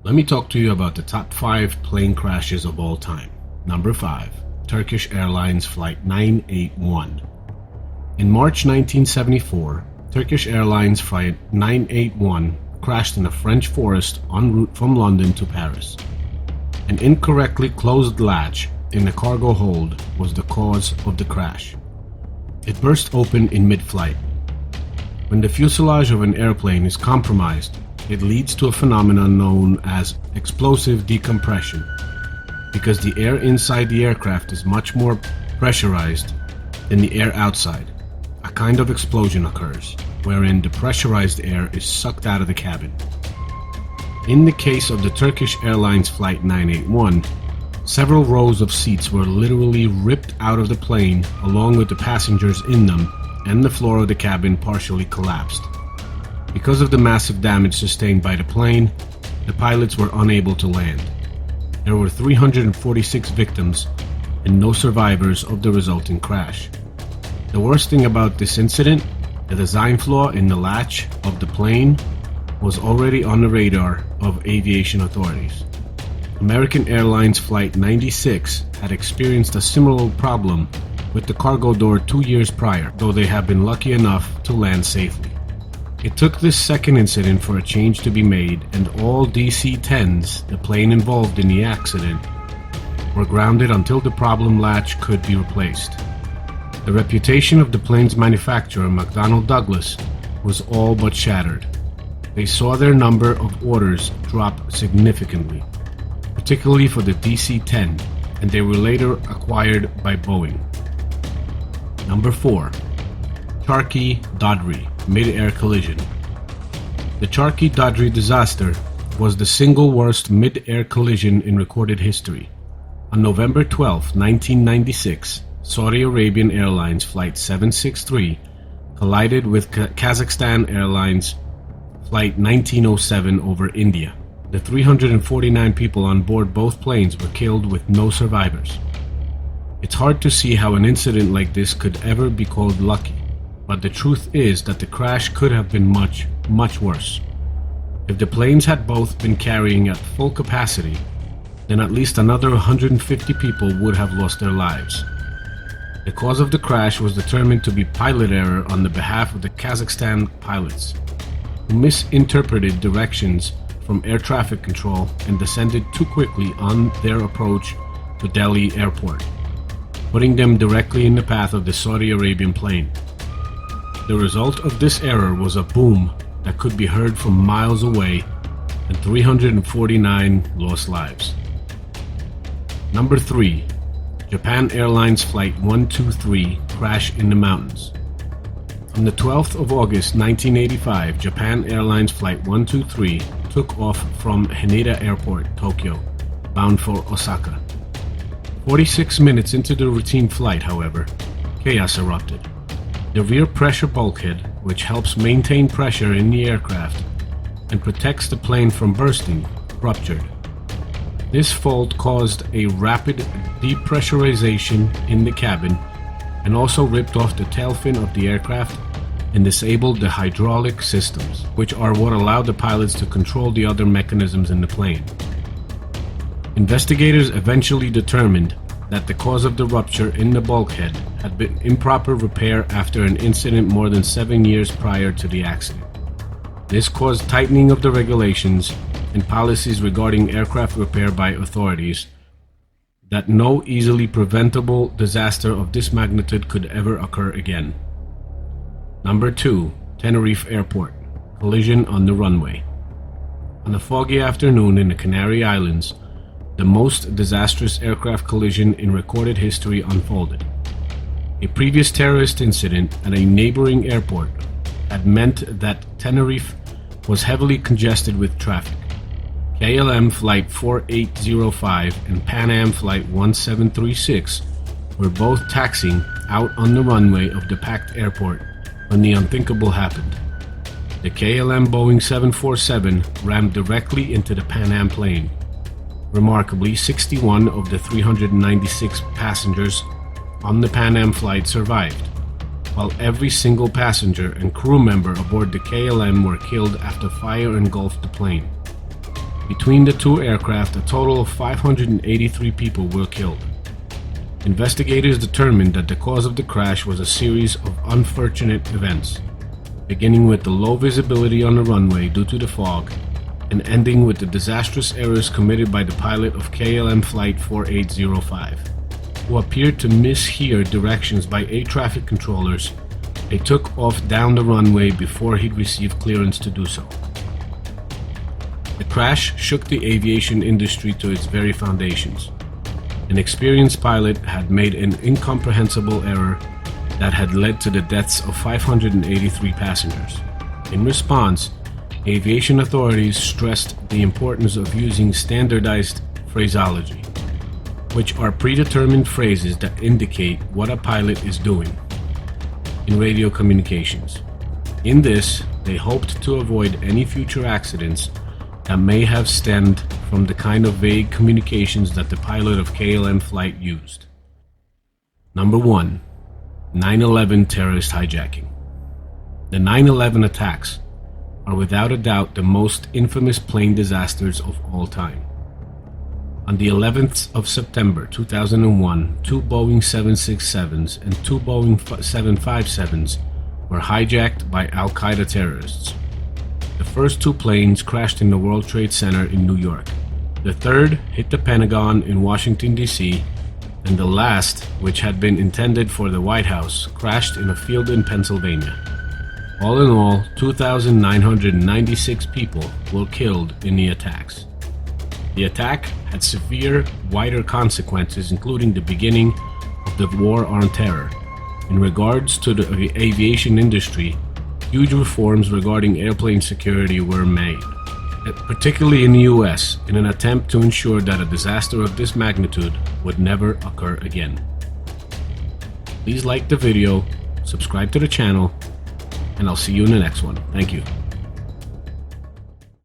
Let me talk to you about the top 5 plane crashes of all time. Number 5. Turkish Airlines Flight 981. In March 1974, Turkish Airlines Flight 981 crashed in a French forest en route from London to Paris. An incorrectly closed latch in the cargo hold was the cause of the crash. It burst open in mid-flight. When the fuselage of an airplane is compromised, it leads to a phenomenon known as explosive decompression, because the air inside the aircraft is much more pressurized than the air outside. A kind of explosion occurs, wherein the pressurized air is sucked out of the cabin. In the case of the Turkish Airlines Flight 981, several rows of seats were literally ripped out of the plane along with the passengers in them, and the floor of the cabin partially collapsed. Because of the massive damage sustained by the plane, the pilots were unable to land. There were 346 victims and no survivors of the resulting crash. The worst thing about this incident, the design flaw in the latch of the plane was already on the radar of aviation authorities. American Airlines Flight 96 had experienced a similar problem with the cargo door 2 years prior, though they had been lucky enough to land safely. It took this second incident for a change to be made, and all DC-10s, the plane involved in the accident, were grounded until the problem latch could be replaced. The reputation of the plane's manufacturer, McDonnell Douglas, was all but shattered. They saw their number of orders drop significantly, particularly for the DC-10, and they were later acquired by Boeing. Number 4. Charkhi-Dadri mid-air collision. The Charkhi-Dadri disaster was the single worst mid-air collision in recorded history. On November 12, 1996, Saudi Arabian Airlines Flight 763 collided with Kazakhstan Airlines Flight 1907 over India. The 349 people on board both planes were killed with no survivors. It's hard to see how an incident like this could ever be called lucky, but the truth is that the crash could have been much, much worse. If the planes had both been carrying at full capacity, then at least another 150 people would have lost their lives. The cause of the crash was determined to be pilot error on the behalf of the Kazakhstan pilots, who misinterpreted directions from air traffic control and descended too quickly on their approach to Delhi airport, putting them directly in the path of the Saudi Arabian plane. The result of this error was a boom that could be heard from miles away, and 349 lost lives. Number 3. Japan Airlines Flight 123 crash in the mountains. On the 12th of August 1985, Japan Airlines Flight 123 took off from Haneda Airport, Tokyo, bound for Osaka. 46 minutes into the routine flight, however, chaos erupted. The rear pressure bulkhead, which helps maintain pressure in the aircraft and protects the plane from bursting, ruptured. This fault caused a rapid depressurization in the cabin and also ripped off the tail fin of the aircraft and disabled the hydraulic systems, which are what allowed the pilots to control the other mechanisms in the plane. Investigators eventually determined that the cause of the rupture in the bulkhead had been improper repair after an incident more than 7 years prior to the accident. This caused tightening of the regulations and policies regarding aircraft repair by authorities, that no easily preventable disaster of this magnitude could ever occur again. Number 2. Tenerife Airport. Collision on the runway. On a foggy afternoon in the Canary Islands, the most disastrous aircraft collision in recorded history unfolded. A previous terrorist incident at a neighboring airport had meant that Tenerife was heavily congested with traffic. KLM Flight 4805 and Pan Am Flight 1736 were both taxiing out on the runway of the packed airport when the unthinkable happened. The KLM Boeing 747 rammed directly into the Pan Am plane. Remarkably, 61 of the 396 passengers on the Pan Am flight survived, while every single passenger and crew member aboard the KLM were killed after fire engulfed the plane. Between the two aircraft, a total of 583 people were killed. Investigators determined that the cause of the crash was a series of unfortunate events, beginning with the low visibility on the runway due to the fog, and ending with the disastrous errors committed by the pilot of KLM Flight 4805, who appeared to mishear directions by air traffic controllers. They took off down the runway before he'd received clearance to do so. The crash shook the aviation industry to its very foundations. An experienced pilot had made an incomprehensible error that had led to the deaths of 583 passengers. In response, aviation authorities stressed the importance of using standardized phraseology, which are predetermined phrases that indicate what a pilot is doing in radio communications. In this, they hoped to avoid any future accidents that may have stemmed from the kind of vague communications that the pilot of KLM Flight used. Number 1. 9/11 terrorist hijacking. The 9/11 attacks are without a doubt the most infamous plane disasters of all time. On the 11th of September 2001, two Boeing 767s and two Boeing 757s were hijacked by Al-Qaeda terrorists. The first two planes crashed in the World Trade Center in New York. The third hit the Pentagon in Washington, D.C., and the last, which had been intended for the White House, crashed in a field in Pennsylvania. All in all, 2,996 people were killed in the attacks. The attack had severe, wider consequences, including the beginning of the War on Terror. In regards to the aviation industry, huge reforms regarding airplane security were made, particularly in the US, in an attempt to ensure that a disaster of this magnitude would never occur again. Please like the video, subscribe to the channel, and I'll see you in the next one. Thank you.